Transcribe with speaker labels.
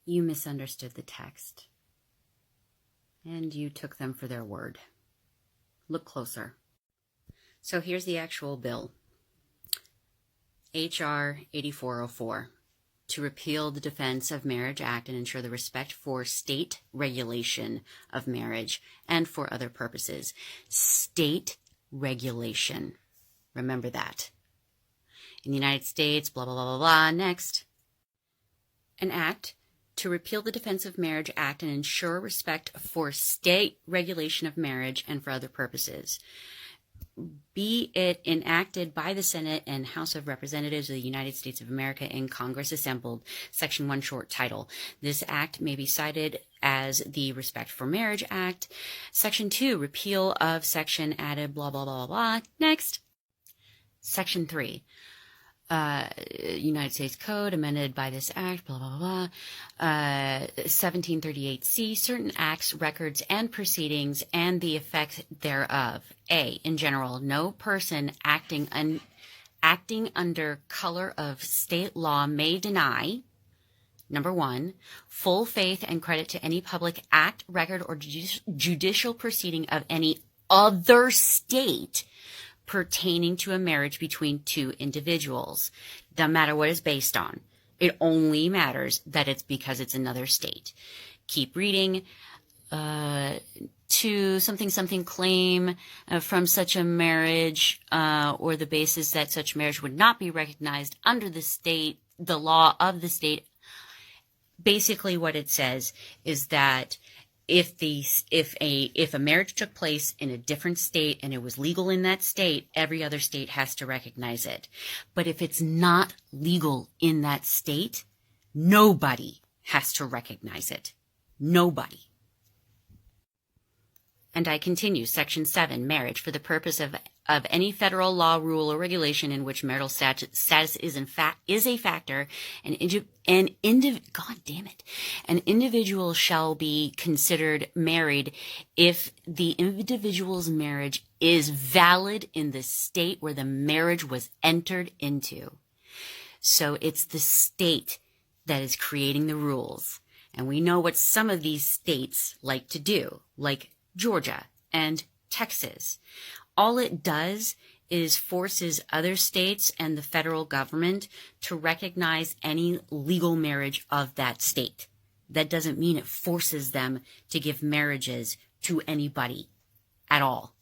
Speaker 1: you misunderstood the text, and you took them for their word. Look closer. So here's the actual bill. H.R. 8404, to repeal the Defense of Marriage Act and ensure the respect for state regulation of marriage and for other purposes. State regulation. Remember that. In the United States, blah, blah, blah, blah, blah. Next. An act to repeal the Defense of Marriage Act and ensure respect for state regulation of marriage and for other purposes. Be it enacted by the Senate and House of Representatives of the United States of America in Congress assembled. Section 1, short title. This act may be cited as the Respect for Marriage Act. Section 2, repeal of section added, blah, blah, blah, blah. Next. Section 3. United States Code amended by this act, blah, blah, blah, 1738C, certain acts, records, and proceedings, and the effect thereof. A, in general, no person acting under color of state law may deny, number 1, full faith and credit to any public act, record, or judicial proceeding of any other state pertaining to a marriage between two individuals. Doesn't matter what it's based on. It only matters that it's because it's another state. Keep reading. To something claim from such a marriage or the basis that such marriage would not be recognized under the law of the state. Basically what it says is that if a marriage took place in a different state and it was legal in that state, every other state has to recognize it. But if it's not legal in that state, nobody has to recognize it. Nobody. And I continue, Section 7, marriage for the purpose of any federal law, rule, or regulation in which marital status is a factor, an individual shall be considered married if the individual's marriage is valid in the state where the marriage was entered into. So it's the state that is creating the rules. And we know what some of these states like to do, like Georgia and Texas. All it does is forces other states and the federal government to recognize any legal marriage of that state. That doesn't mean it forces them to give marriages to anybody at all.